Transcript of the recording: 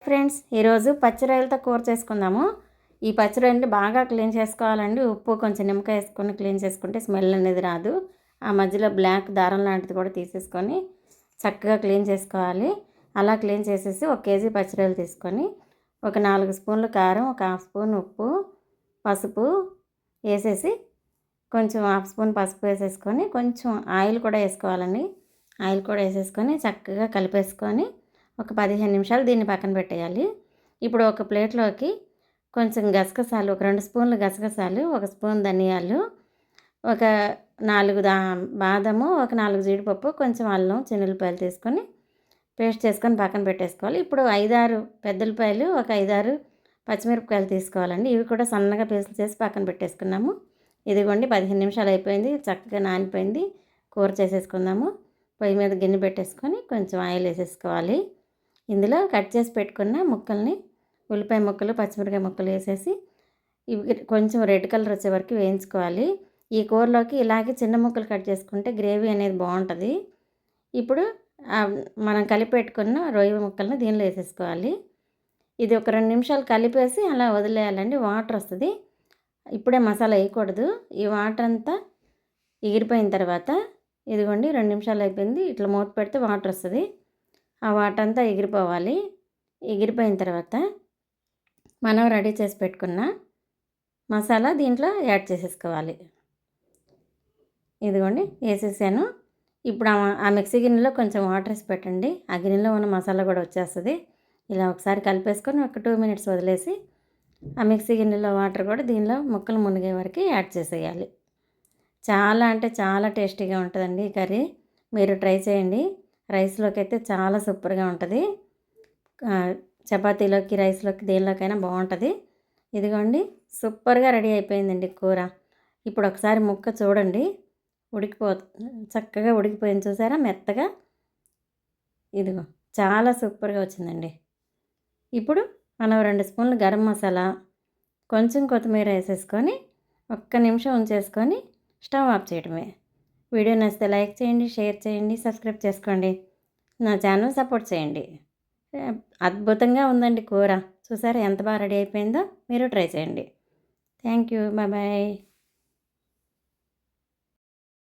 Friends, ఈరోజు పచ్చి రొయ్యలతో కూర చేసుకుందాము. ఈ పచ్చి రొయ్యలు బాగా క్లీన్ చేసుకోవాలండి. ఉప్పు కొంచెం నిమ్మకాయ వేసుకొని క్లీన్ చేసుకుంటే స్మెల్ అనేది రాదు. ఆ మధ్యలో బ్లాక్ దారం లాంటిది కూడా తీసేసుకొని చక్కగా క్లీన్ చేసుకోవాలి. అలా క్లీన్ చేసేసి 1 కేజీ పచ్చి రొయ్యలు తీసుకొని ఒక 4 స్పూన్లు కారం, ఒక హాఫ్ స్పూన్ ఉప్పు, పసుపు వేసేసి కొంచెం హాఫ్ స్పూన్ పసుపు వేసేసుకొని కొంచెం ఆయిల్ కూడా వేసుకోవాలండి. ఆయిల్ కూడా వేసేసుకొని చక్కగా కలిపేసుకొని ఒక 15 నిమిషాలు దీన్ని పక్కన పెట్టేయాలి. ఇప్పుడు ఒక ప్లేట్లోకి కొంచెం గసగసాలు, ఒక 2 స్పూన్లు గసగసాలు, ఒక స్పూన్ ధనియాలు, ఒక 4 బాదము, ఒక 4 జీడిపప్పు, కొంచెం అల్లం, చిన్నులపాయలు తీసుకొని పేస్ట్ చేసుకొని పక్కన పెట్టేసుకోవాలి. ఇప్పుడు 5-6 పెద్దలపాయలు, ఒక 5-6 పచ్చిమిరపకాయలు తీసుకోవాలండి. ఇవి కూడా సన్నగా పేస్ట్ చేసి పక్కన పెట్టేసుకున్నాము. ఇదిగోండి 15 నిమిషాలు అయిపోయింది, చక్కగా నానిపోయింది. కూర చేసేసుకుందాము. పొయ్యి మీద గిన్నె పెట్టేసుకొని కొంచెం ఆయిల్ వేసేసుకోవాలి. ఇందులో కట్ చేసి పెట్టుకున్న ముక్కల్ని, ఉల్లిపాయ ముక్కలు, పచ్చిమిరపకాయ ముక్కలు వేసేసి ఇవి కొంచెం రెడ్ కలర్ వచ్చే వరకు వేయించుకోవాలి. ఈ కూరలోకి ఇలాగే చిన్న ముక్కలు కట్ చేసుకుంటే గ్రేవీ అనేది బాగుంటుంది. ఇప్పుడు మనం కలిపి పెట్టుకున్న రొయ్య ముక్కలను దీనిలో వేసేసుకోవాలి. ఇది ఒక 2 నిమిషాలు కలిపేసి అలా వదిలేయాలండి. వాటర్ వస్తుంది. ఇప్పుడే మసాలా వేయకూడదు. ఈ వాటర్ అంతా ఎగిరిపోయిన తర్వాత ఇదిగోండి 2 నిమిషాలు అయిపోయింది. ఇట్లా మూత పెడితే వాటర్ వస్తుంది. ఆ వాటర్ అంతా ఎగిరిపోవాలి. ఎగిరిపోయిన తర్వాత మనం రెడీ చేసి పెట్టుకున్న మసాలా దీంట్లో యాడ్ చేసేసుకోవాలి. ఇదిగోండి వేసేసాను. ఇప్పుడు ఆ మిక్సీ గిన్నెలో కొంచెం వాటర్ వేసి పెట్టండి. ఆ గిన్నెలో ఉన్న మసాలా కూడా వచ్చేస్తుంది. ఇలా ఒకసారి కలిపేసుకొని ఒక 2 మినిట్స్ వదిలేసి ఆ మిక్సీ గిన్నెలో వాటర్ కూడా దీనిలో ముక్కలు మునిగే వరకు యాడ్ చేసేయాలి. చాలా అంటే చాలా టేస్టీగా ఉంటుందండి ఈ కర్రీ. మీరు ట్రై చేయండి. రైస్లోకి అయితే చాలా సూపర్గా ఉంటుంది. చపాతీలోకి, రైస్లోకి, దేనిలోకైనా బాగుంటుంది. ఇదిగోండి సూపర్గా రెడీ అయిపోయిందండి కూర. ఇప్పుడు ఒకసారి ముక్క చూడండి, చక్కగా ఉడికిపోయింది. చూసారా మెత్తగా? ఇదిగో చాలా సూపర్గా వచ్చిందండి. ఇప్పుడు మనం 2 స్పూన్లు గరం మసాలా, కొంచెం కొత్తిమీర వేసేసుకొని 1 నిమిషం ఉంచేసుకొని స్టవ్ ఆఫ్ చేయడమే. వీడియో నచ్చితే లైక్ చేయండి, షేర్ చేయండి, సబ్స్క్రైబ్ చేసుకోండి. నా ఛానల్ సపోర్ట్ చేయండి. అద్భుతంగా ఉందండి కూర. చూసారా ఎంత బాగా రెడీ అయిపోయిందో? మీరు ట్రై చేయండి. Thank you. బాయ్.